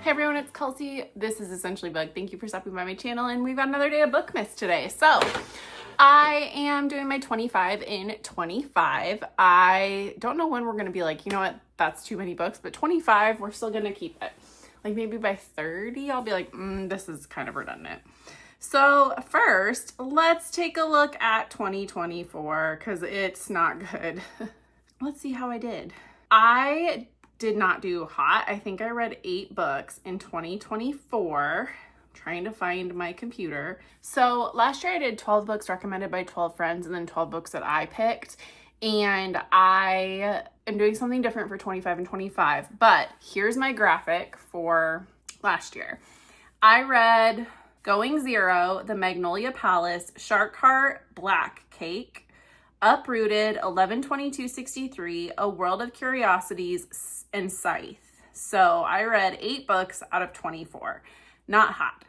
Hey everyone, it's Kelsey. This is Essentially Book. Thank you for stopping by my channel, and we've got another day of Bookmas today. So I am doing my 25 in 25. I don't know when we're going to be like, you know what, that's too many books, but 25, we're still going to keep it. Like maybe by 30, I'll be like, this is kind of redundant. So first, let's take a look at 2024 because it's not good. Let's see how I did. I did not do hot. I think I read 8 books in 2024. I'm trying to find my computer. So last year I did 12 books recommended by 12 friends and then 12 books that I picked. And I am doing something different for 25 and 25. But here's my graphic for last year. I read Going Zero, The Magnolia Palace, Shark Heart, Black Cake, Uprooted, 11/22/63, A World of Curiosities, and Scythe. So I read 8 books out of 24. Not hot.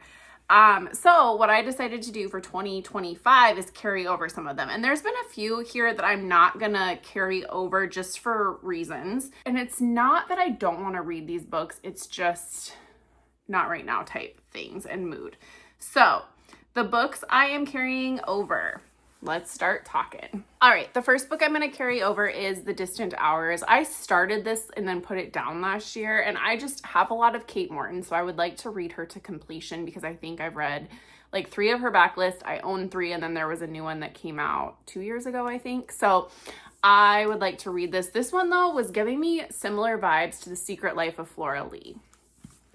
So what I decided to do for 2025 is carry over some of them. And there's been a few here that I'm not gonna carry over just for reasons. And it's not that I don't want to read these books. It's just not right now type things and mood. So the books I am carrying over. Let's start talking. All right, the first book I'm going to carry over is The Distant Hours. I started this and then put it down last year, and I just have a lot of Kate Morton, so I would like to read her to completion because I think I've read like 3 of her backlist. I own 3, and then there was a new one that came out 2 years ago, I think. So I would like to read this. This one, though, was giving me similar vibes to The Secret Life of Flora Lee.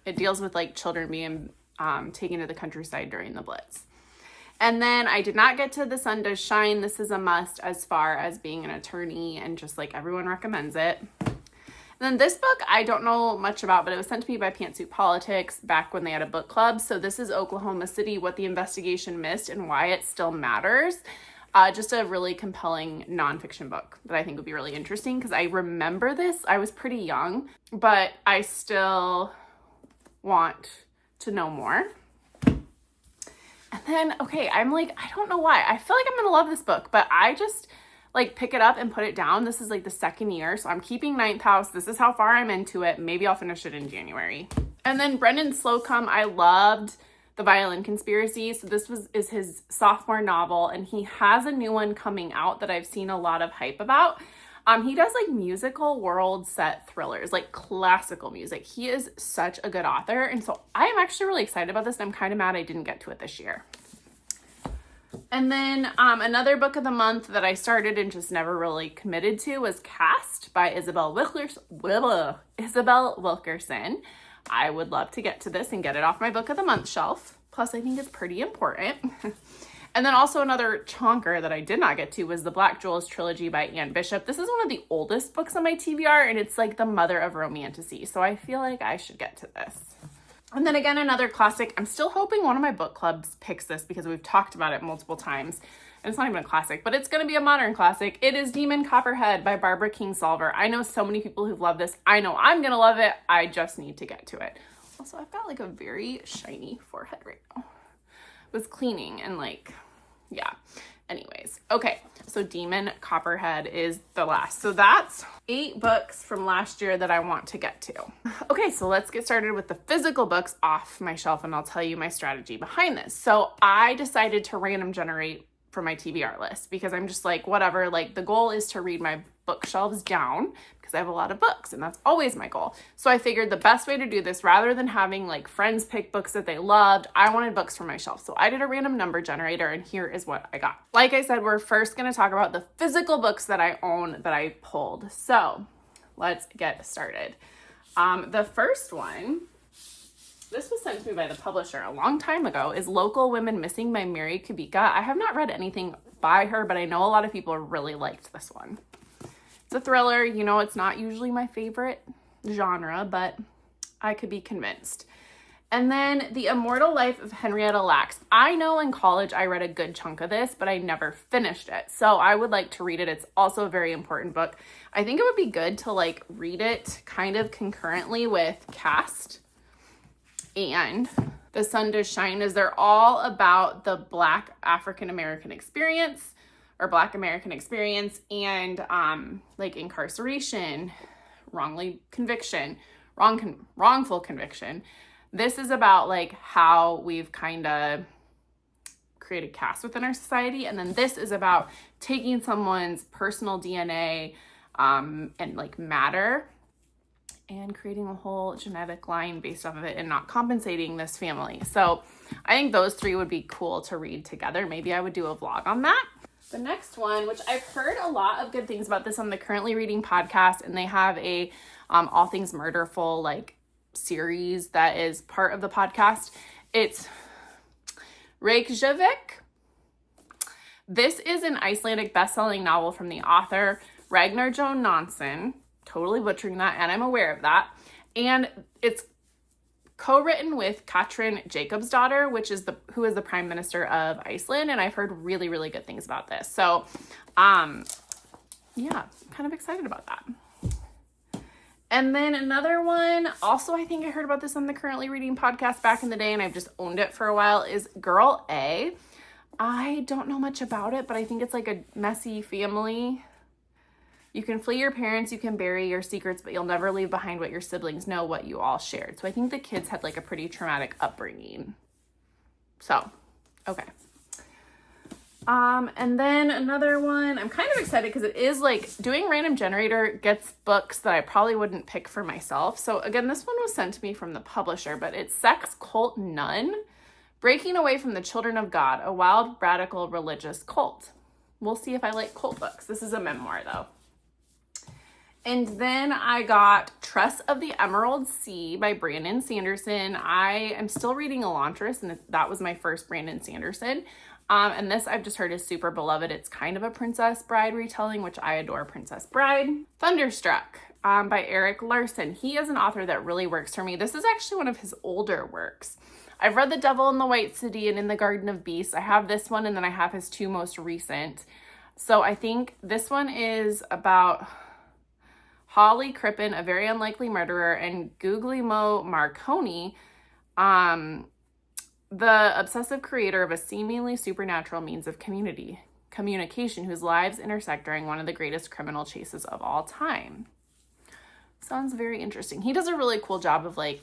It deals with like children being taken to the countryside during the Blitz. And then I did not get to The Sun Does Shine. This is a must as far as being an attorney and just like everyone recommends it. And then this book I don't know much about, but it was sent to me by Pantsuit Politics back when they had a book club. So this is Oklahoma City, What the Investigation Missed and Why It Still Matters. Just a really compelling nonfiction book that I think would be really interesting because I remember this. I was pretty young, but I still want to know more. And then, okay, I'm like, I don't know why. I feel like I'm going to love this book, but I just like pick it up and put it down. This is like the second year. So I'm keeping Ninth House. This is how far I'm into it. Maybe I'll finish it in January. And then Brendan Slocum, I loved The Violin Conspiracy. So this is his sophomore novel, and he has a new one coming out that I've seen a lot of hype about. He does like musical world set thrillers, like classical music. He is such a good author. And so I am actually really excited about this. And I'm kind of mad I didn't get to it this year. And then another book of the month that I started and just never really committed to was Cast by Isabel Wilkerson. I would love to get to this and get it off my book of the month shelf. Plus, I think it's pretty important. And then also another chonker that I did not get to was The Black Jewels Trilogy by Anne Bishop. This is one of the oldest books on my TBR, and it's like the mother of romantasy. So I feel like I should get to this. And then again, another classic. I'm still hoping one of my book clubs picks this because we've talked about it multiple times. And it's not even a classic, but it's going to be a modern classic. It is Demon Copperhead by Barbara Kingsolver. I know so many people who've loved this. I know I'm going to love it. I just need to get to it. Also, I've got like a very shiny forehead right now. Was cleaning and like, yeah. Anyways, okay, so Demon Copperhead is the last. So that's 8 books from last year that I want to get to. Okay, so let's get started with the physical books off my shelf, and I'll tell you my strategy behind this. So I decided to random generate for my TBR list because I'm just like, whatever, like the goal is to read my bookshelves down because I have a lot of books and that's always my goal. So I figured the best way to do this, rather than having like friends pick books that they loved, I wanted books from my shelf. So I did a random number generator, and here is what I got. Like I said, we're first going to talk about the physical books that I own that I pulled. So let's get started. The first one, this was sent to me by the publisher a long time ago, is Local Women Missing by Mary Kubica. I have not read anything by her, but I know a lot of people really liked this one. It's a thriller. You know, it's not usually my favorite genre, but I could be convinced. And then The Immortal Life of Henrietta Lacks. I know in college I read a good chunk of this, but I never finished it. So I would like to read it. It's also a very important book. I think it would be good to like read it kind of concurrently with Cast and The Sun Does Shine, as they're all about the Black African-American experience or Black American experience and like incarceration, wrongful conviction, This is about like how we've kind of created caste within our society. And then this is about taking someone's personal DNA and like matter and creating a whole genetic line based off of it and not compensating this family. So I think those three would be cool to read together. Maybe I would do a vlog on that. The next one, which I've heard a lot of good things about this on the Currently Reading podcast, and they have a All Things Murderful like series that is part of the podcast. It's Reykjavik. This is an Icelandic best-selling novel from the author Ragnar Jónsson. Totally butchering that, and I'm aware of that. And it's co-written with Katrin Jakobsdóttir, who is the Prime Minister of Iceland, and I've heard really, really good things about this. So, yeah, kind of excited about that. And then another one, also I think I heard about this on the Currently Reading podcast back in the day, and I've just owned it for a while, is Girl A. I don't know much about it, but I think it's like a messy family. You can flee your parents, you can bury your secrets, but you'll never leave behind what your siblings know, what you all shared. So I think the kids had like a pretty traumatic upbringing. So, okay. And then another one, I'm kind of excited because it is like doing random generator gets books that I probably wouldn't pick for myself. So again, this one was sent to me from the publisher, but it's Sex Cult Nun, Breaking Away from the Children of God, a wild, radical religious cult. We'll see if I like cult books. This is a memoir though. And then I got Tress of the Emerald Sea by Brandon Sanderson. I am still reading Elantris, and that was my first Brandon Sanderson. And this I've just heard is super beloved. It's kind of a Princess Bride retelling, which I adore Princess Bride. Thunderstruck by Eric Larson. He is an author that really works for me. This is actually one of his older works. I've read The Devil in the White City and In the Garden of Beasts. I have this one, and then I have his two most recent. So I think this one is about Holly Crippen, a very unlikely murderer, and Guglielmo Marconi, the obsessive creator of a seemingly supernatural means of communication whose lives intersect during one of the greatest criminal chases of all time. Sounds very interesting. He does a really cool job of like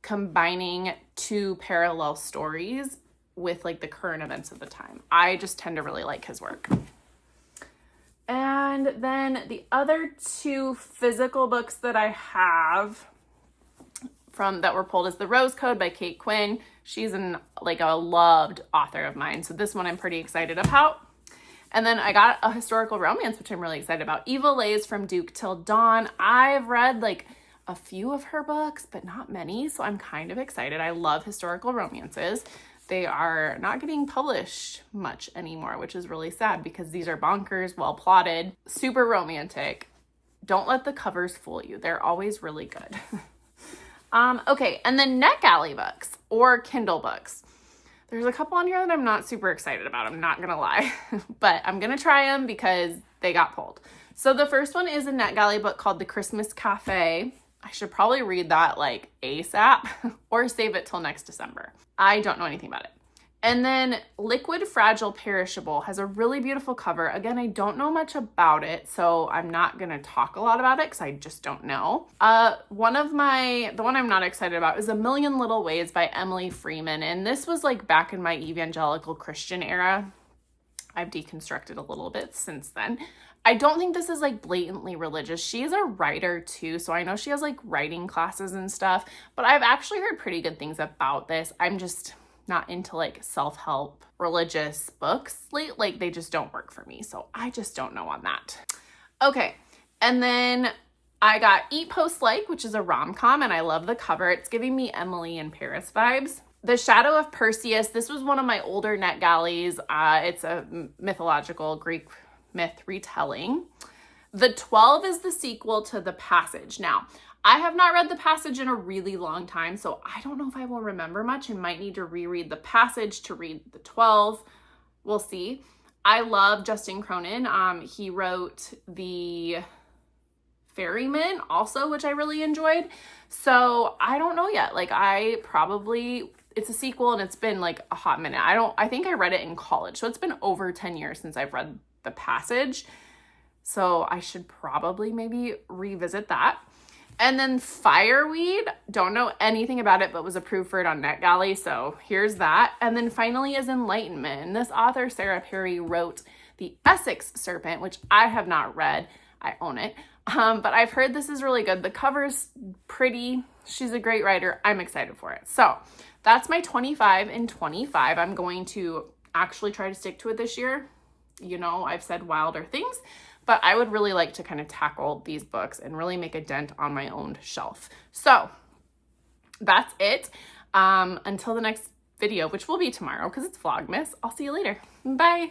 combining two parallel stories with like the current events of the time. I just tend to really like his work. And then the other two physical books that I have that were pulled is The Rose Code by Kate Quinn. She's a loved author of mine. So this one I'm pretty excited about. And then I got a historical romance, which I'm really excited about. Eva Lays From Duke Till Dawn. I've read like a few of her books, but not many. So I'm kind of excited. I love historical romances. They are not getting published much anymore, which is really sad because these are bonkers, well plotted, super romantic. Don't let the covers fool you. They're always really good. Okay, and then NetGalley books or Kindle books. There's a couple on here that I'm not super excited about, I'm not gonna lie, but I'm gonna try them because they got pulled. So the first one is a NetGalley book called The Christmas Cafe. I should probably read that like ASAP or save it till next December. I don't know anything about it. And then Liquid Fragile Perishable has a really beautiful cover. Again, I don't know much about it, so I'm not going to talk a lot about it because I just don't know. The one I'm not excited about is A Million Little Ways by Emily Freeman. And this was like back in my evangelical Christian era. I've deconstructed a little bit since then. I don't think this is like blatantly religious. She is a writer too, so I know she has like writing classes and stuff, but I've actually heard pretty good things about this. I'm just not into like self-help religious books. Like they just don't work for me, so I just don't know on that. Okay, and then I got Eat, Post, Like, which is a rom-com, and I love the cover. It's giving me Emily in Paris vibes. The Shadow of Perseus. This was one of my older NetGalleys. It's a mythological Greek myth retelling. The 12 is the sequel to The Passage. Now, I have not read The Passage in a really long time, so I don't know if I will remember much. I might need to reread The Passage to read The 12. We'll see. I love Justin Cronin. He wrote The Ferryman also, which I really enjoyed. So I don't know yet. Like it's a sequel and it's been like a hot minute. I think I read it in college. So it's been over 10 years since I've read The Passage. So I should probably maybe revisit that. And then Fireweed, don't know anything about it, but was approved for it on NetGalley, so here's that. And then finally is Enlightenment. And this author, Sarah Perry, wrote The Essex Serpent, which I have not read. I own it. But I've heard this is really good. The cover's pretty. She's a great writer. I'm excited for it. So that's my 25 and 25. I'm going to actually try to stick to it this year. You know, I've said wilder things, but I would really like to kind of tackle these books and really make a dent on my own shelf. So that's it. Until the next video, which will be tomorrow because it's Vlogmas. I'll see you later. Bye.